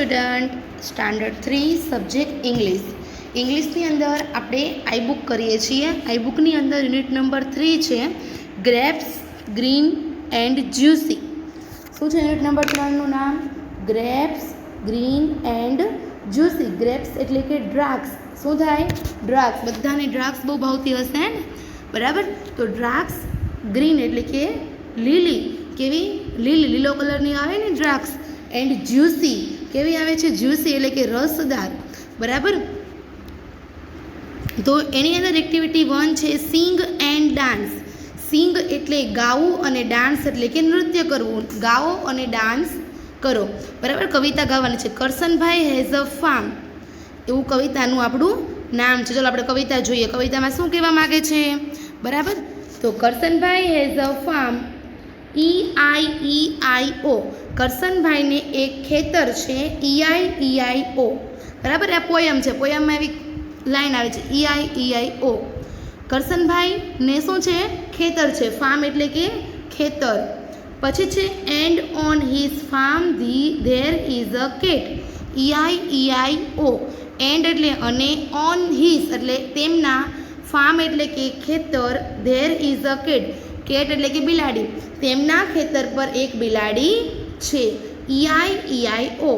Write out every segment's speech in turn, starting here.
Student, standard 3 subject ઇંગ્લિશની અંદર આપણે આઈ book કરીએ છીએ. આઈ બુકની અંદર યુનિટ નંબર 3 છે ગ્રેપ્સ ગ્રીન એન્ડ જ્યુસી. શું છે યુનિટ નંબર 3નું નામ? Grapes green and juicy. Grapes એટલે કે દ્રાક્ષ. શું થાય? દ્રાક્ષ. બધાને દ્રાક્ષ બહુ ભાવતી હશે ને, બરાબર? તો દ્રાક્ષ ગ્રીન એટલે કે લીલી. કેવી? લીલી, લીલો કલરની આવે ને દ્રાક્ષ. એન્ડ જ્યુસી કેવી આવે છે? જ્યુસી એટલે કે રસદાર, બરાબર? તો એની અંદર એક્ટિવિટી 1 છે સિંગ એન્ડ ડાન્સ. સિંગ એટલે ગાવું અને ડાન્સ એટલે કે નૃત્ય કરવું. ગાઓ અને ડાન્સ કરો, બરાબર? કવિતા ગાવાની છે. કરશનભાઈ હેઝ અ ફાર્મ, એવું કવિતાનું આપણું નામ છે. ચલો આપણે કવિતા જોઈએ. કવિતામાં શું કહેવા માગે છે, બરાબર? તો Karshanbhai has a farm, EIEIO. કરશનભાઈને એક ખેતર છે, EIEIO, બરાબર? આ પોયમ છે. પોયમમાં એવી લાઈન આવે છે EIEIO. કરશનભાઈને શું છે? ખેતર છે. ફાર્મ એટલે કે ખેતર. પછી છે and on his farm there is a cat, EIEIO. And એટલે અને, ઓન હિઝ એટલે તેમના, ફાર્મ એટલે કે ખેતર, there is a cat, cat એટલે કે બિલાડી. તેમના ખેતર પર એક બિલાડી છે, EIEIO.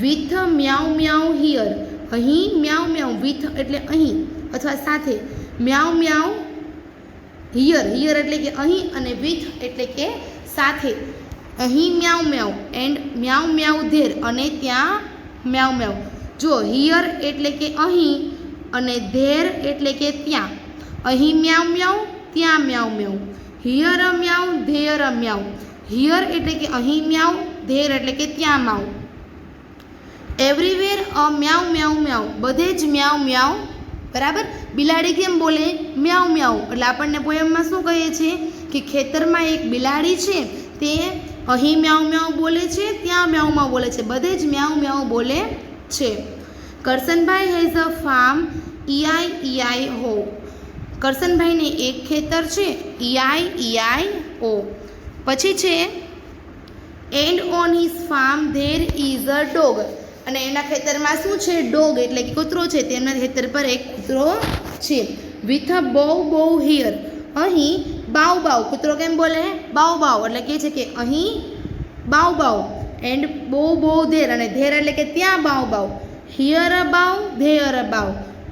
વિથ મ્યાઉ મ્યાઉ હિયર, અહીં મ્યાઉ મ્યાઉ. વિથ એટલે અહીં અથવા સાથે. મ્યાઉ મ્યાઉ હિયર, હિયર એટલે કે અહીં અને વિથ એટલે કે સાથે. અહીં મ્યાઉ મ્યાઉ એન્ડ મ્યાઉ મ્યાઉ ધેર અને ત્યાં મ્યાઉ મ્યાઉ. જો હિયર એટલે કે અહીં અને ધેર એટલે કે ત્યાં. અહીં મ્યાઉ મ્યાઉ, ત્યાં મ્યાઉ મ્યાઉ. Here a મ્યાઉ, there a મ્યાઉ. Here એટલે કે અહીં મ્યાઉ, ધેર એટલે કે ત્યાં મ્યાઉ. એવરીવેર અ મ્યાઉ મ્યાઉ મ્યાઉ, બધે જ મ્યાઉ મ્યાઉ, બરાબર? બિલાડી કેમ બોલે? મ્યાઉ મ્યાઉ. એટલે આપણને પોયમમાં શું કહે છે કે ખેતરમાં એક બિલાડી છે, તે અહીં મ્યાઉ મ્યાઉ બોલે છે, ત્યાં મ્યાઉ મ્યાઉ બોલે છે, બધે જ મ્યાઉ મ્યાઉ બોલે છે. Karshanbhai has a farm, EIEIO. કરશનભાઈને એક ખેતર છે, EIEIO. પછી છે and on his farm there is a dog. અને એના ખેતરમાં શું છે? ડોગ એટલે કે કૂતરો છે. તેના ખેતર પર એક કૂતરો છે. વિથ અ બહુ બહુ હિયર, અહીં બાવ બાવ. કૂતરો કેમ બોલે? બાવ બાવ. એટલે કહે છે કે અહીં બાવ બાવ. એન્ડ બહુ બહુ ધેર, અને ધેર એટલે કે ત્યાં bow bow. Here a bow, there a bow.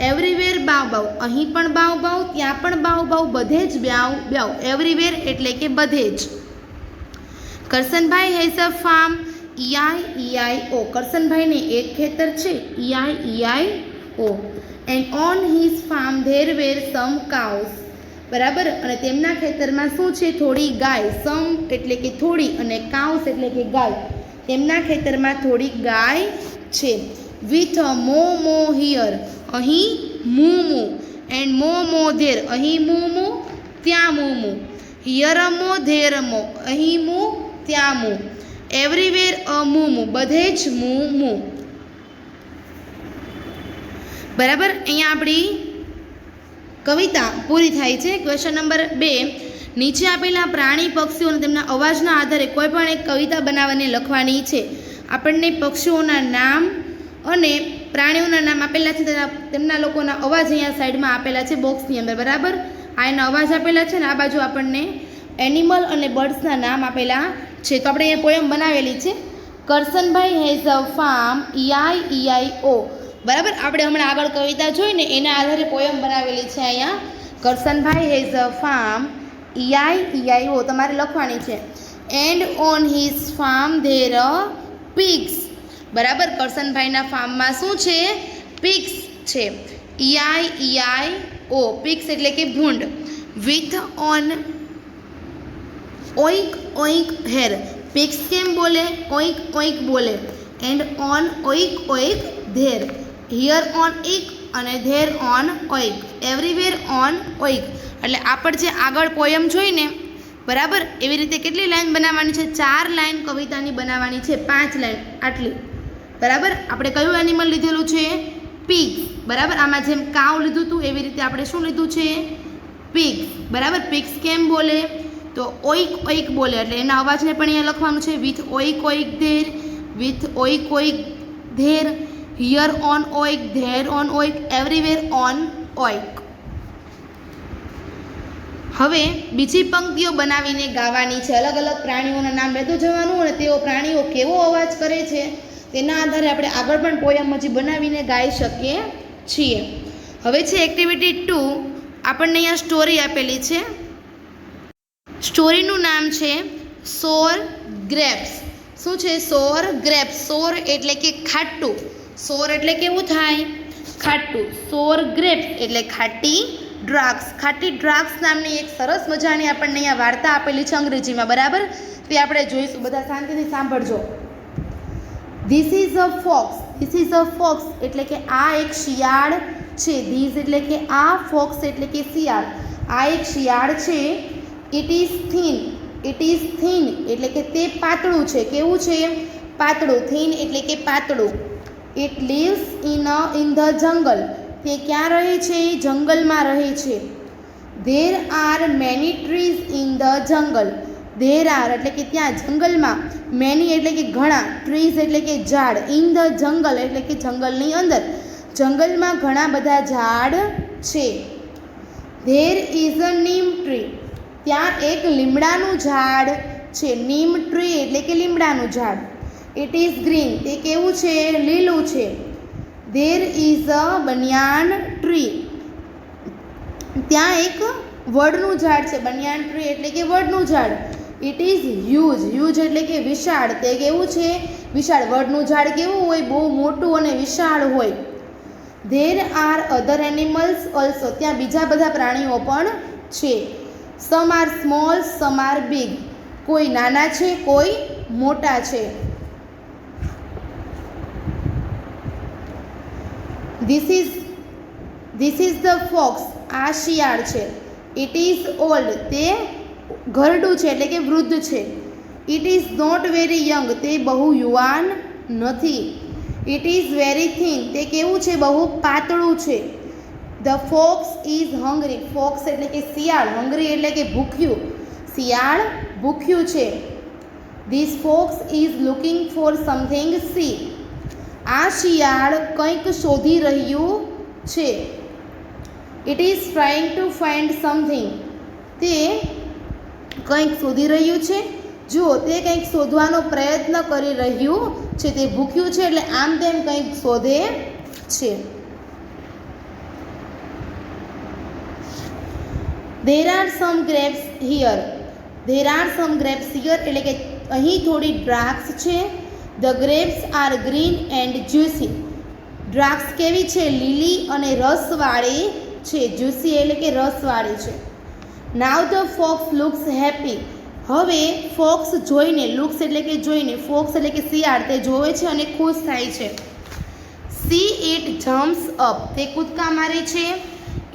Everywhere bow bow. અહીં પણ બાવ બાવ, ત્યાં પણ બાવ બાવ, બધે જ બ્યાવ બ્યાવ. એવરીવેર એટલે કે બધે જ. Karshanbhai has a farm, EIEIO. કરશનભાઈને એક ખેતર છે, EIEIO. And on his farm there were some cows, બરાબર? અને તેમના ખેતરમાં શું છે? થોડી ગાય. સમ એટલે કે થોડી અને કાઉસ એટલે કે ગાય. તેમના ખેતરમાં થોડી ગાય છે. વિથ મો મો હિયર, અહીં મૂ મૂ. એન્ડ મો મો ધેર, અહીં મૂ મૂ, ત્યાં મૂ મૂ. હિયર અ મો, ધેર અ મો, અહીં મૂ, ત્યાં મૂ. એવરીવેર અ મૂ મૂ, બધે જ મૂ મૂ, બરાબર? અહીંયા આપણી કવિતા પૂરી થાય છે. ક્વેશ્ચન નંબર 2, નીચે આપેલા પ્રાણી પક્ષીઓ અને તેમના અવાજના આધારે કોઈ પણ એક કવિતા બનાવવાની લખવાની છે. આપણને પક્ષીઓના નામ અને પ્રાણીઓના નામ આપેલા છે, તેમના લોકોના અવાજ અહીંયા સાઈડમાં આપેલા છે બોક્સની અંદર, બરાબર? આ એના અવાજ આપેલા છે ને આ બાજુ આપણને એનિમલ અને બર્ડ્સના નામ આપેલા છે. તો આપણે અહીંયા પોયમ બનાવેલી છે. Karshanbhai has a farm, EIEIO, બરાબર? આપણે હમણાં આગળ કવિતા જોઈને એના આધારે પોયમ બનાવેલી છે. અહીંયા Karshanbhai has a farm, EIEIO તમારે લખવાની છે. And on his farm there a pigs, બરાબર? કરશનભાઈના ફાર્મમાં શું છે? પિગ્સ છે, EIEIO. પિગ્સ એટલે કે ભૂંડ. With an oink oink here. Pigs કેમ બોલે? ઓઈક ઓઈક બોલે. And an oink oink there. Here an oink અને there an oink. Everywhere an oink. એટલે આપણે જે આગળ પોયમ જોઈને, બરાબર? એવી રીતે કેટલી લાઈન બનાવવાની છે? 4 લાઈન કવિતાની બનાવવાની છે. 5 લાઈન આટલી, બરાબર? આપણે કયું એનિમલ લીધેલું છે? પિગ્સ, બરાબર? આમાં જેમ કાવ લીધું હતું એવી રીતે આપણે શું લીધું છે? પિગ્સ, બરાબર? પિગ્સ કેમ બોલે? તો ઓઈક ઓઈક બોલે. એટલે એના અવાજને પણ અહીંયા લખવાનું છે. With oink oink there, with oink oink there, here an oink, there an oink, everywhere an oink. હવે બીજી પંક્તિઓ બનાવીને ગાવાની છે. અલગ અલગ પ્રાણીઓના નામ લેતું જવાનું અને તેઓ પ્રાણીઓ કેવો અવાજ કરે છે તેના આધારે આપણે આગળ પણ પોયમ હજી બનાવીને ગાઈ શકીએ છીએ. હવે છે એક્ટિવિટી 2. આપણને અહીંયા સ્ટોરી આપેલી છે. સ્ટોરીનું નામ છે સોર ગ્રેપ્સ. શું છે? સોર ગ્રેપ્સ. સોર એટલે કે ખાટું. સોર એટલે કેવું થાય? ખાટું. સોર ગ્રેપ્સ એટલે ખાટી દ્રાક્ષ. ખાટી દ્રાક્ષ નામની એક સરસ મજાની આપણને અહીંયા વાર્તા આપેલી છે અંગ્રેજીમાં, બરાબર? તે આપણે જોઈશું. બધા શાંતિથી સાંભળજો. This is a fox. This is a fox એટલે કે આ એક શિયાળ છે. ધીસ એટલે કે આ, ફોક્સ એટલે કે શિયાળ. આ એક શિયાળ છે. It is thin. It is thin એટલે કે તે પાતળું છે. કેવું છે? પાતળું. થીન એટલે કે પાતળું. ઇટ લીવ્સ ઇન ધ જંગલ. તે ક્યાં રહે છે? જંગલમાં રહે છે. There are many trees in the જંગલ. ધેર આર એટલે કે ત્યાં, જંગલમાં. મેની એટલે કે ઘણા, ટ્રીઝ એટલે કે ઝાડ, ઇન ધ જંગલ એટલે કે જંગલની અંદર. જંગલમાં ઘણા બધા ઝાડ છે. There is a neem tree. ત્યાં એક લીમડાનું ઝાડ છે. નીમ ટ્રી એટલે કે લીમડાનું ઝાડ. It is green. તે કેવું છે? લીલું છે. There is a banyan tree. ત્યાં એક વડનું ઝાડ છે. બનિયાન ટ્રી એટલે કે વડનું ઝાડ. It is huge. હ્યુજ એટલે કે વિશાળ. તે કેવું છે? વિશાળ. વડનું ઝાડ કેવું હોય? બહુ મોટું અને વિશાળ હોય. There are other animals also. ત્યાં બીજા બધા પ્રાણીઓ પણ છે. Some are small, some are big. કોઈ નાના છે, કોઈ મોટા છે. This is the fox. આ શિયાળ છે. It is old. તે ઘરડું છે એટલે કે વૃદ્ધ છે. It is not very young. તે બહુ યુવાન નથી. It is very thin. તે કેવું છે? બહુ પાતળું છે. The fox is hungry. Fox એટલે કે શિયાળ. હંગ્રી એટલે કે ભૂખ્યું. શિયાળ ભૂખ્યું છે. This fox is looking for something સી. આ શિયાળ કંઈક શોધી રહ્યું છે. It is trying to find something. તે કંઈક શોધી રહ્યું છે. જુઓ, તે કંઈક શોધવાનો પ્રયત્ન કરી રહ્યું છે. તે ભૂખ્યું છે એટલે આમ તેમ કંઈક શોધે છે. There are some grapes here. There are some grapes here એટલે કે અહીં થોડી દ્રાક્ષ છે. The grapes are green and juicy. દ્રાક્ષ કેવી છે? લીલી અને રસવાળી છે. જ્યુસી એટલે કે રસવાળી છે. નાવ ધ ફોક્સ લુક્સ હેપી. હવે ફોક્સ જોઈને, લુક્સ એટલે કે જોઈને, ફોક્સ એટલે કે શિયાળ, તે જોવે છે અને ખુશ થાય છે. C it jumps up. તે કૂદકા મારે છે.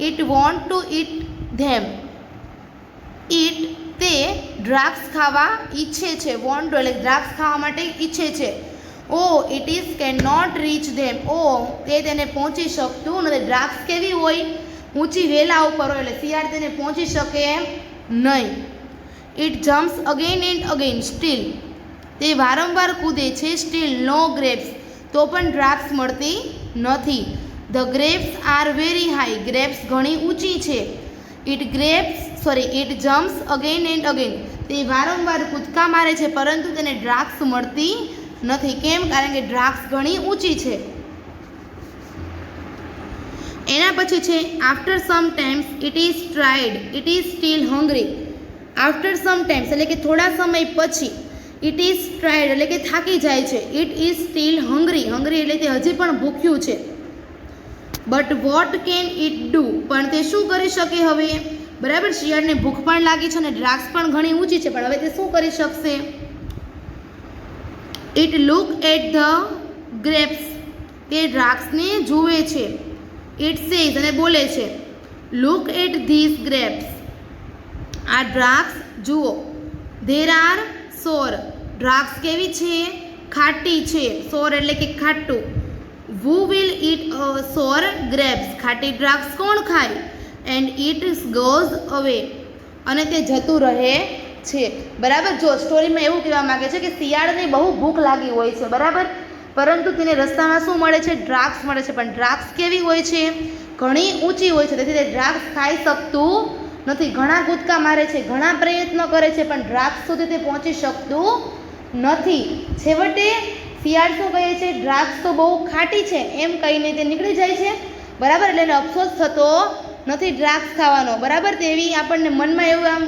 It want to it them. It તે દ્રાક્ષ ખાવા ઈચ્છે છે. વોન્ટ એટલે દ્રાક્ષ ખાવા માટે ઈચ્છે છે. Oh it is can not reach them. ઓ તે તેને પહોંચી શકતું નથી. દ્રાક્ષ કેવી હોય? ઊંચી વેલા ઉપર હોય એટલે શિયાળ તેને પહોંચી શકે નહીં. It jumps again and again. Steel. તે વારંવાર કૂદે છે. સ્ટીલ નો ગ્રેપ્સ. તો પણ દ્રાક્ષ મળતી નથી. The grapes are very high. Grapes ઘણી ઊંચી છે. It jumps again and again. તે વારંવાર કૂદકા મારે છે પરંતુ તેને દ્રાક્ષ મળતી નથી. કેમ? કારણ કે દ્રાક્ષ ઘણી ઊંચી છે. એના પછી છે after some times it is tried. It is still hungry. After some times એટલે કે થોડા સમય પછી. ઇટ ઇઝ ટ્રાઇડ એટલે કે થાકી જાય છે. It is still hungry. Hungry એટલે તે હજી પણ ભૂખ્યું છે. But what can it do. પણ તે શું કરી શકે હવે? બરાબર, શિયાળને ભૂખ પણ લાગી છે અને દ્રાક્ષ પણ ઘણી ઊંચી છે, પણ હવે તે શું કરી શકશે? It look at the grapes. તે દ્રાક્ષને જુએ છે. ઇટ સેઝ અને બોલે છે, લુક એટ ધીસ ગ્રેપ્સ. આ દ્રાક્ષ જુઓ. ધેર આર સોર. દ્રાક્ષ કેવી છે? ખાટી છે. સોર એટલે કે ખાટું. વુ વિલ ઇટ સોર ગ્રેપ્સ. ખાટી દ્રાક્ષ કોણ ખાય? એન્ડ ઇટ ગોઝ અવે. અને તે જતું રહે છે. બરાબર, જો સ્ટોરીમાં એવું કહેવા માંગે છે કે શિયાળને બહુ ભૂખ લાગી હોય છે. બરાબર, પરંતુ તેને રસ્તામાં શું મળે છે? દ્રાક્ષ મળે છે. પણ દ્રાક્ષ કેવી હોય છે? ઘણી ઊંચી હોય છે, તેથી તે દ્રાક્ષ ખાઈ શકતું નથી. ઘણા કૂદકા મારે છે, ઘણા પ્રયત્નો કરે છે, પણ દ્રાક્ષ સુધી તે પહોંચી શકતું નથી. છેવટે શિયાળ શું કહે છે? દ્રાક્ષ તો બહુ ખાટી છે એમ કહીને તે નીકળી જાય છે. બરાબર, એટલે એને અફસોસ થતો નથી દ્રાક્ષ ખાવાનો. બરાબર, તેવી આપણને મનમાં એવું આમ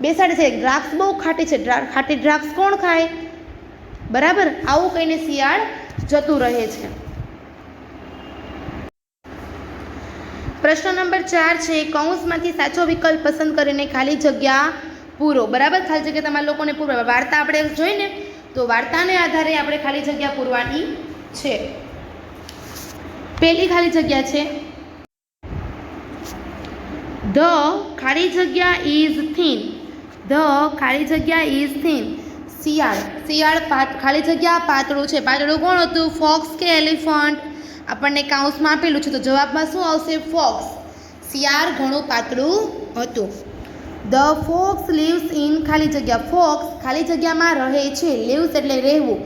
બેસાડે છે, દ્રાક્ષ બહુ ખાટી છે, ખાટી દ્રાક્ષ કોણ ખાય? બરાબર, આવું કહીને શિયાળ જતું રહે છે. પ્રશ્ન નંબર 4 છે, કૌંસમાંથી સાચો વિકલ્પ પસંદ કરીને ખાલી જગ્યા પૂરો. બરાબર, ખાલી જગ્યા તમારા લોકોને પૂરવા. વાર્તા આપણે જોઈને તો વાર્તાને આધારે આપણે ખાલી જગ્યા પૂરવાની છે. પહેલી ખાલી જગ્યા છે, ધ ખાલી જગ્યા ઇઝ થીન. ધ ખાલી જગ્યા ઇઝ થીન. શિયાળ ખાલી જગ્યા પાતળું છે. પાતળું કોણ હતું? ફોક્સ કે એલિફન્ટ? આપણને કાઉન્સમાં આપેલું છે, તો જવાબમાં શું આવશે? ફોક્સ. શિયાળ ઘણું પાતળું હતું. ધ ફોક્સ લીવ્સ ઇન ખાલી જગ્યા. ફોક્સ ખાલી જગ્યામાં રહે છે. લીવ્સ એટલે રહેવું.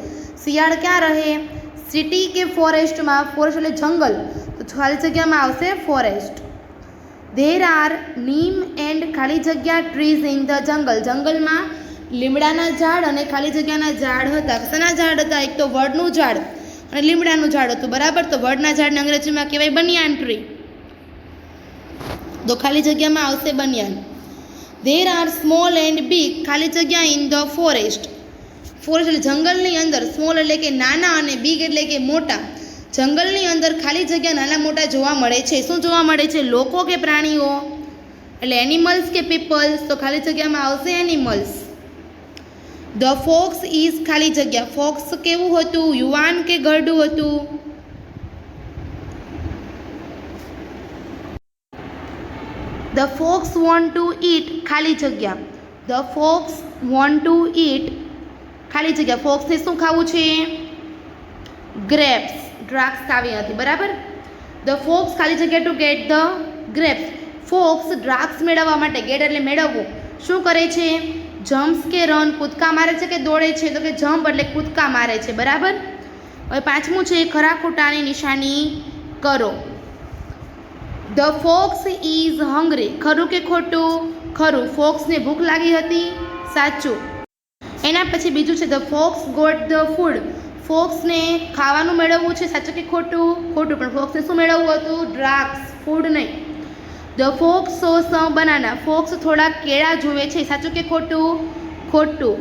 શિયાળ ક્યાં રહે? સિટી કે ફોરેસ્ટમાં? ફોરેસ્ટ એટલે જંગલ, તો ખાલી જગ્યામાં આવશે forest. There are neem and ખાલી જગ્યા ટ્રીઝ ઇન ધ જંગલ. જંગલમાં લીમડાના ઝાડ અને ખાલી જગ્યાના ઝાડ હતા. શેના ઝાડ હતા? એક તો વડનું ઝાડ અને લીમડાનું ઝાડ હતું. બરાબર, તો વડના ઝાડને અંગ્રેજીમાં કહેવાય બનિયાન ટ્રી, તો ખાલી જગ્યામાં આવશે banyan. There are small and big ખાલી જગ્યા ઇન ધ ફોરેસ્ટ. ફોરેસ્ટ એટલે જંગલની અંદર. સ્મોલ એટલે કે નાના અને બિગ એટલે કે મોટા. જંગલની અંદર ખાલી જગ્યા નાના મોટા જોવા મળે છે. શું જોવા મળે છે? લોકો કે પ્રાણીઓ? એટલે એનિમલ્સ કે પીપલ્સ? તો ખાલી જગ્યામાં આવશે એનિમલ્સ. ધ ફોક્સ ઇઝ ખાલી જગ્યા. ફોક્સ કેવું હતું? યુવાન કે ગરડું હતું? The fox want to eat ખાલી જગ્યા. The fox want to eat ખાલી જગ્યા. ફોક્સને શું ખાવું છે? ગ્રેપ્સ, દ્રાક્ષ ખાવી હતી. બરાબર, ધ ફોક્સ ખાલી જગ્યા to get the grapes. Fox દ્રાક્ષ મેળવવા માટે, ગેટ એટલે મેળવવું, શું કરે છે? જમ્પ્સ કે રન? કૂદકા મારે છે કે દોડે છે? તો કે જમ્પ એટલે કૂદકા મારે છે. બરાબર, હવે પાંચમું છે, ખરા ખોટાની નિશાની કરો. The fox is hungry. ખરું કે ખોટું? ખરું. ફોક્સને ભૂખ લાગી હતી. સાચું. એના પછી બીજું છે, the fox got the food. ફોક્સને ખાવાનું મેળવવું છે. સાચું કે ખોટું? ખોટું. પણ ફોક્સને શું મેળવવું હતું? દ્રાક્ષ, ફૂડ નહીં. The fox saw some banana. Fox થોડા કેળા જુએ છે. સાચું કે ખોટું? ખોટું.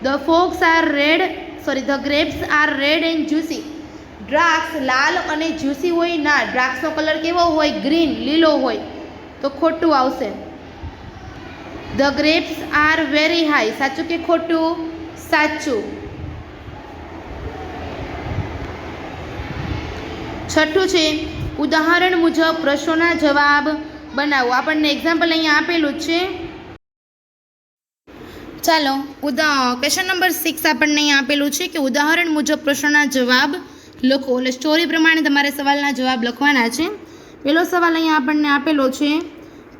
The fox are red the grapes are red and juicy. દ્રાક્ષ લાલ અને જ્યુસી હોય ના. દ્રાક્ષનો કલર કેવો હોય? ગ્રીન, લીલો હોય, તો ખોટું આવશે. The grapes are very high. સાચું કે ખોટું? સાચું. છઠ્ઠું છે, ઉદાહરણ મુજબ પ્રશ્નોના જવાબ બનાવો. આપણને એક્ઝામ્પલ અહીંયા આપેલું જ છે. ચાલો, ક્વેશ્ચન નંબર 6 આપણને અહીંયા આપેલું છે કે ઉદાહરણ મુજબ પ્રશ્નોના જવાબ લખો. એટલે સ્ટોરી પ્રમાણે તમારે સવાલના જવાબ લખવાના છે. પહેલો સવાલ અહીંયા આપણને આપેલો છે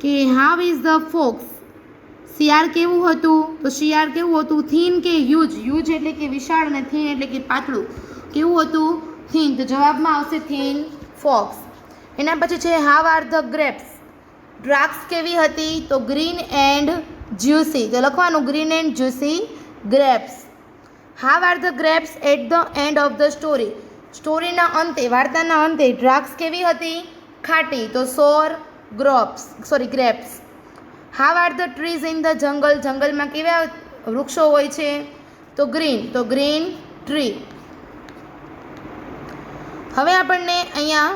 કે હાઉ ઇઝ ધ ફોક્સ. શિયાળ કેવું હતું? તો શિયાળ કેવું હતું? થીન કે હ્યુજ? હ્યુજ એટલે કે વિશાળ અને થીન એટલે કે પાતળું. કેવું હતું? થીન. તો જવાબમાં આવશે થીન ફોક્સ. એના પછી છે હાવ આર ધ ગ્રેપ્સ. દ્રાક્ષ કેવી હતી? તો ગ્રીન એન્ડ જ્યુસી. તો લખવાનું green and juicy grapes. How are the grapes at the end of the story. સ્ટોરીના અંતે, વાર્તાના અંતે દ્રાક્ષ કેવી હતી? ખાટી. તો grapes. How are the trees in the jungle. જંગલમાં કેવા વૃક્ષો હોય છે? તો ગ્રીન. તો ગ્રીન ટ્રી. હવે આપણને અહીંયા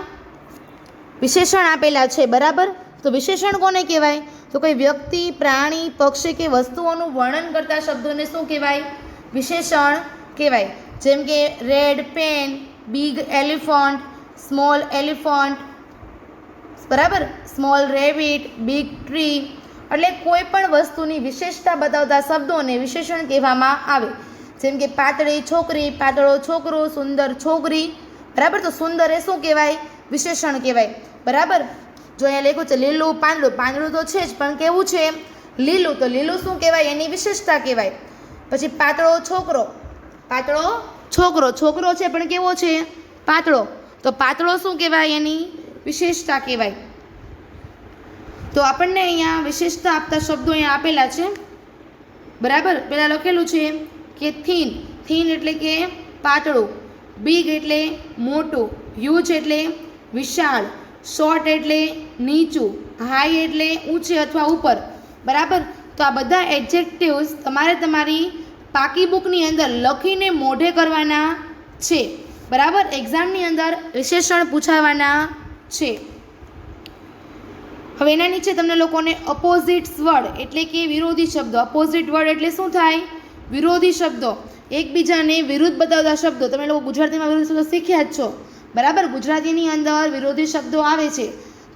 વિશેષણ આપેલા છે. બરાબર, તો વિશેષણ કોને કહેવાય? તો કોઈ વ્યક્તિ, પ્રાણી, પક્ષી કે વસ્તુઓનું વર્ણન કરતા શબ્દોને શું કહેવાય? વિશેષણ કહેવાય. જેમ કે red pen, big elephant, small elephant. બરાબર, સ્મોલ રેબિટ, બિગ ટ્રી. એટલે કોઈ પણ વસ્તુની વિશેષતા બતાવતા શબ્દોને વિશેષણ કહેવામાં આવે. જેમ કે પાતળી છોકરી, પાતળો છોકરો, સુંદર છોકરી. બરાબર, તો સુંદર એ શું કહેવાય? વિશેષણ કહેવાય. બરાબર, જો અહીંયા લખ્યું છે લીલું પાંદડું. પાંદડું તો છે જ, પણ કેવું છે? લીલું. તો લીલું શું કહેવાય? એની વિશેષતા કહેવાય. પછી પાતળો છોકરો. પાતળો છોકરો છોકરો છે પણ કેવો છે? પાતળો. તો પાતળો શું કહેવાય? એની વિશેષતા કહેવાય. તો આપણને અહીંયા વિશેષતા આપતા શબ્દો અહીંયા આપેલા છે, બરાબર. પહેલાં લખેલું છે કે થીન. થીન એટલે કે પાતળું. બિગ એટલે મોટું. હ્યુજ એટલે વિશાળ. શોર્ટ એટલે નીચું. હાઈ એટલે ઊંચે અથવા ઉપર, બરાબર. તો આ બધા એડજેક્ટિવ્સ તમારે તમારી પાકી બુકની અંદર લખીને મોઢે કરવાના છે, બરાબર. એક્ઝામની અંદર વિશેષણ પૂછાવાના છે. હવે એના નીચે તમને લોકોને અપોઝિટ્સ વર્ડ એટલે કે વિરોધી શબ્દો. અપોઝિટ વર્ડ એટલે શું થાય? વિરોધી શબ્દો, એકબીજાને વિરુદ્ધ બતાવતા શબ્દો. તમે લોકો ગુજરાતીમાં વિરોધી શબ્દો શીખ્યા જ છો, બરાબર. ગુજરાતીની અંદર વિરોધી શબ્દો આવે છે.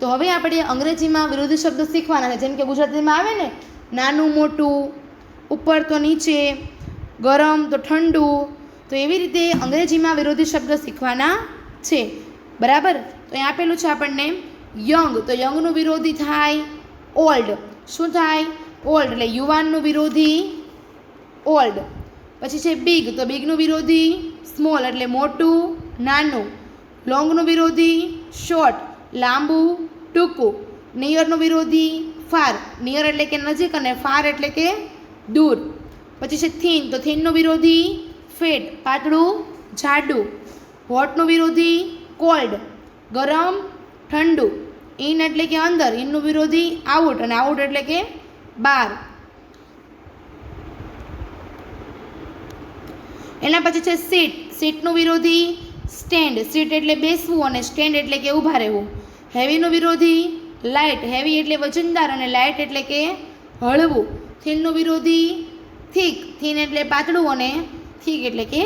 તો હવે આપણે અંગ્રેજીમાં વિરોધી શબ્દો શીખવાના છે. જેમ કે ગુજરાતીમાં આવે ને, નાનું મોટું, ઉપર તો નીચે, ગરમ તો ઠંડુ. તો એવી રીતે અંગ્રેજીમાં વિરોધી શબ્દો શીખવાના છે, બરાબર. તો અહીં આપેલું છે આપણને યંગ. તો યંગનું વિરોધી થાય ઓલ્ડ. શું થાય? ઓલ્ડ. એટલે યુવાનનું વિરોધી ઓલ્ડ. પછી છે બિગ. તો બિગનું વિરોધી સ્મોલ એટલે મોટું, નાનું. લોંગનું વિરોધી શોર્ટ, લાંબુ, ટૂંકું. નિયરનું વિરોધી ફાર. નિયર એટલે કે નજીક અને ફાર એટલે કે દૂર. પછી છે થીન. તો થીનનું વિરોધી ફેટ, પાતળું, જાડું. હોટનું વિરોધી કોલ્ડ, ગરમ, ઠંડુ. ઇન એટલે કે અંદર. ઇનનું વિરોધી આઉટ અને આઉટ એટલે કે બહાર. એના પછી છે સીટ. સીટનું વિરોધી સ્ટેન્ડ. સીટ એટલે બેસવું અને સ્ટેન્ડ એટલે કે ઊભા રહેવું. હેવીનું વિરોધી લાઇટ. હેવી એટલે વજનદાર અને લાઇટ એટલે કે હળવું. થીનનું વિરોધી થીક. થીન એટલે પાતળું અને થીક એટલે કે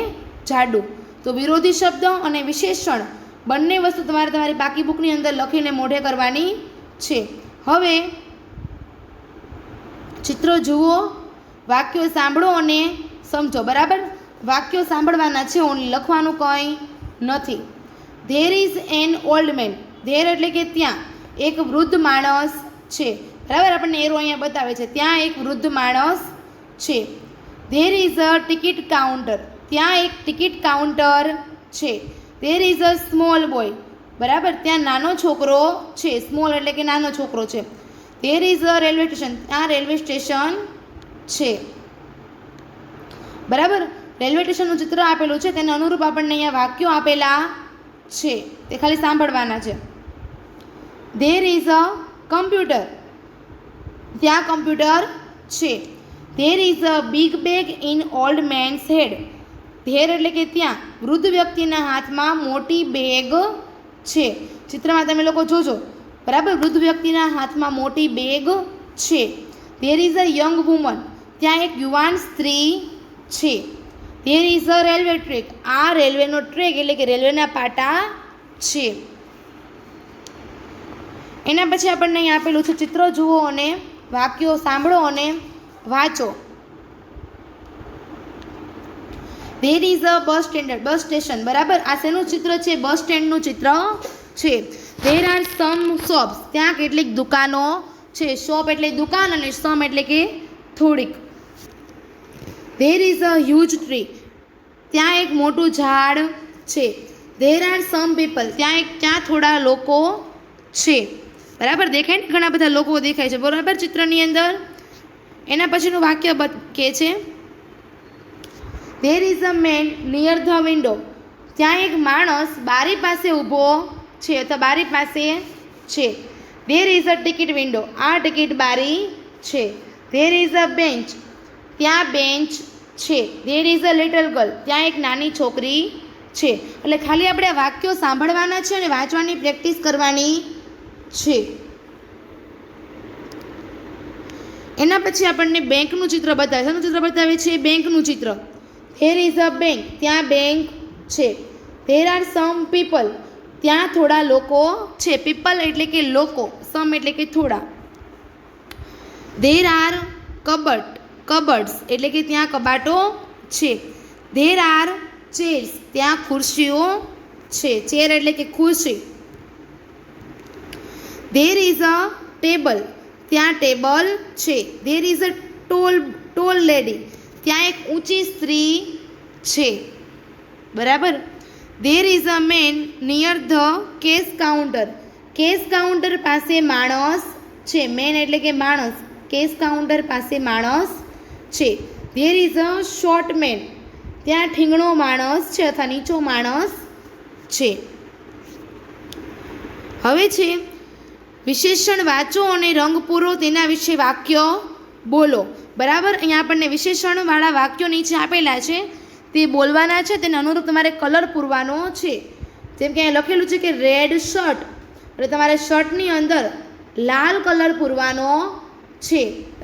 જાડું. તો વિરોધી શબ્દ અને વિશેષણ બંને વસ્તુ તમારે તમારી બાકી બુકની અંદર લખીને મોઢે કરવાની છે. હવે ચિત્રો જુઓ, વાક્યો સાંભળો અને સમજો, બરાબર. વાક્યો સાંભળવાના છે, ઓનલી લખવાનું કંઈ નથી. There is an old man. There એટલે કે ત્યાં એક વૃદ્ધ માણસ છે, બરાબર. આપણને એરો અહીંયા બતાવે છે, ત્યાં એક વૃદ્ધ માણસ છે. There is a ticket counter. ત્યાં એક ટિકિટ કાઉન્ટર છે. There is a small boy. બરાબર, ત્યાં નાનો છોકરો છે. સ્મોલ એટલે કે નાનો છોકરો છે. There is a railway station. ત્યાં રેલવે સ્ટેશન છે, બરાબર. રેલવે સ્ટેશનનું ચિત્ર આપેલું છે, તેને અનુરૂપ આપણને અહીંયા વાક્યો આપેલા છે, તે ખાલી સાંભળવાના છે. There is a computer. ત્યાં કમ્પ્યુટર છે. There is a big bag in old man's head. There એટલે કે ત્યાં વૃદ્ધ વ્યક્તિના હાથમાં મોટી બેગ છે. ચિત્રમાં તમે લોકો જોજો, બરાબર. વૃદ્ધ વ્યક્તિના હાથમાં મોટી બેગ છે. There is a young woman. ત્યાં એક યુવાન સ્ત્રી છે. There is a railway track. આ રેલવેનો ટ્રેક એટલે કે રેલવેના પાટા છે. એના પછી આપણને અહીં આપેલું છે, ચિત્ર જુઓ અને વાક્યો સાંભળો અને વાંચો. There is a bus stand. Bus station, બરાબર. આ શેનું ચિત્ર છે? બસ સ્ટેન્ડનું ચિત્ર છે. There are some shops. ત્યાં કેટલીક દુકાનો છે. શોપ એટલે દુકાન અને સમ એટલે કે થોડીક. There is a huge tree. ત્યાં એક મોટું ઝાડ છે. There are some people. ત્યાં થોડા લોકો છે, બરાબર. દેખાય ને, ઘણા બધા લોકો દેખાય છે, બરાબર, ચિત્રની અંદર. એના પછીનું વાક્ય કહે છે, there is a man near the window. ત્યાં એક માણસ બારી પાસે ઊભો છે અથવા બારી પાસે છે. There is a ticket window. આ ટિકિટ બારી છે. There is a bench. ત્યાં બેન્ચ છે. There is a little girl. ત્યાં એક નાની છોકરી છે. એટલે ખાલી આપણે વાક્યો સાંભળવાના છે અને વાંચવાની પ્રેક્ટિસ કરવાની છે. એના પછી આપણને બેંકનું ચિત્ર બતાવે. શાનું ચિત્ર બતાવે છે? બેંકનું ચિત્ર. There is a bank. ત્યાં બેંક છે. There are some people. ત્યાં થોડા લોકો છે. પીપલ એટલે કે લોકો, સમ એટલે કે થોડા. ધેર આર કબર્ડ્સ એટલે કે ત્યાં કબાટો છે. There are chairs. ત્યાં ખુરશીઓ છે. ચેર એટલે કે ખુરશી. There is a table. ત્યાં ટેબલ છે. There is a tall lady. ત્યાં એક ઊંચી સ્ત્રી છે. બરાબર. There is a man near the cash counter. Cash counter પાસે માણસ છે. મેન એટલે કે માણસ. કેશ કાઉન્ટર પાસે માણસ છે. There is a short man. ત્યાં ઠીંગણો માણસ છે અથવા નીચો માણસ છે. હવે છે વિશેષણ વાંચો અને રંગ પૂરો, તેના વિશે વાક્ય બોલો. બરાબર. અહીંયા આપણને વિશેષણવાળા વાક્યો નીચે આપેલા છે, તે બોલવાના છે. તેને અનુરૂપ તમારે કલર પૂરવાનો છે. જેમ કે અહીંયા લખેલું છે કે રેડ શર્ટ, એટલે તમારે શર્ટની અંદર લાલ કલર પૂરવાનો છે.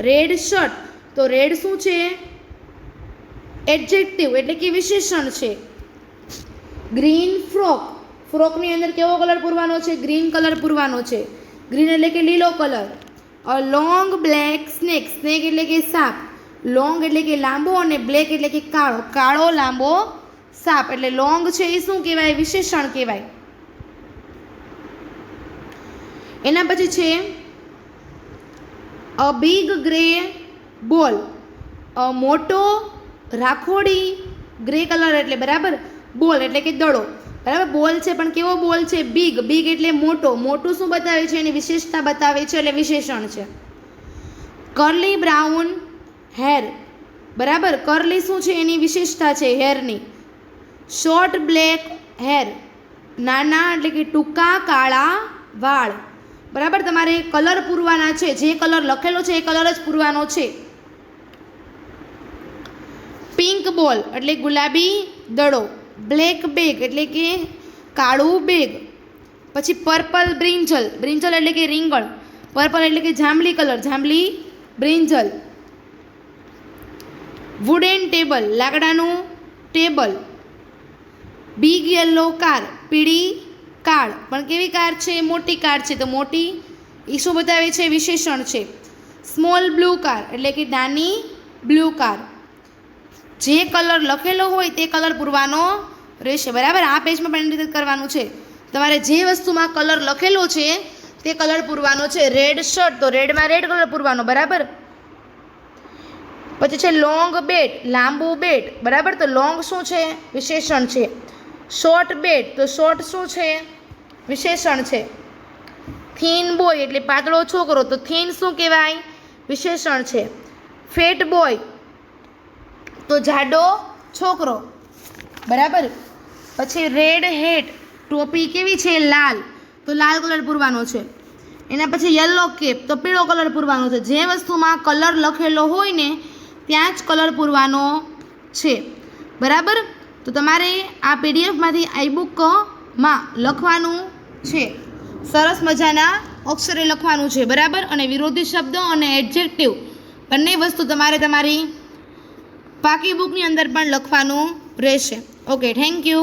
રેડ શર્ટ, તો રેડ શું છે? એડજેક્ટિવ એટલે કે વિશેષણ છે. ગ્રીન ફ્રોક, ફ્રોકની અંદર કેવો કલર પૂરવાનો છે? ગ્રીન કલર પૂરવાનો છે. ગ્રીન એટલે કે લીલો colour. A long black snake, snake એટલે કે સાપ. લોંગ એટલે કે લાંબો અને બ્લેક એટલે કે કાળો, કાળો લાંબો સાપ. એટલે લોંગ છે એ શું કહેવાય? વિશેષણ કહેવાય. એના પછી છે અ બિગ ગ્રે બોલ, મોટો રાખોડી ગ્રે કલર એટલે બરાબર. બોલ એટલે કે દડો, બરાબર. બોલ છે પણ કેવો બોલ છે? બિગ. બિગ એટલે મોટો. મોટું શું બતાવે છે? એની વિશેષતા બતાવે છે, એટલે વિશેષણ છે. કર્લી બ્રાઉન હેર, બરાબર. કર્લી શું છે? એની વિશેષતા છે હેરની. શોર્ટ બ્લેક હેર, નાના એટલે કે ટૂંકા કાળા વાળ, બરાબર. તમારે કલર પૂરવાના છે. જે કલર લખેલો છે એ કલર જ પૂરવાનો છે. પિંક બોલ એટલે ગુલાબી દડો. બ્લેક બેગ એટલે કે કાળું બેગ. પછી પર્પલ બ્રિંજલ, બ્રિંજલ એટલે કે રીંગણ. પર્પલ એટલે કે જાંબલી કલર, જાંબલી બ્રિંજલ. વુડન ટેબલ, લાકડાનું ટેબલ. બિગ યલો કાર, પીળી કાર. પણ કેવી કાર છે? મોટી કાર છે, તો મોટી એ શું બતાવે છે? વિશેષણ છે. સ્મોલ બ્લુ કાર એટલે કે નાની બ્લુ કાર. જે કલર લખેલો હોય તે કલર પૂરવાનો રહેશે, બરાબર. આ પેજમાં પણ રીતે કરવાનું છે. તમારે જે વસ્તુમાં કલર લખેલો છે તે કલર પૂરવાનો છે. રેડ શર્ટ, તો રેડમાં રેડ કલર પૂરવાનો, બરાબર. પછી છે લોંગ બેટ, લાંબુ બેટ, બરાબર. તો લોંગ શું છે? વિશેષણ છે. શોર્ટ બેટ, તો શોર્ટ શું છે? વિશેષણ છે. થીન બોય એટલે પાતળો છોકરો, તો થીન શું કહેવાય? વિશેષણ છે. ફેટ બોય, તો જાડો છોકરો, બરાબર. પછી રેડ હેટ, ટોપી કેવી છે? લાલ, તો લાલ કલર પૂરવાનો છે. એના પછી યલો કેપ, તો પીળો કલર પૂરવાનો છે. જે વસ્તુમાં કલર લખેલો હોય ને ત્યાં જ કલર પૂરવાનો છે, બરાબર. તો તમારે આ પીડીએફમાંથી આઈબુકમાં લખવાનું છે. સરસ મજાના અક્ષરે લખવાનું છે, બરાબર. અને વિરોધી શબ્દો અને એડજેક્ટિવ બંને વસ્તુ તમારે તમારી પાકી બુકની અંદર પણ લખવાનું રહેશે. Okay, thank you.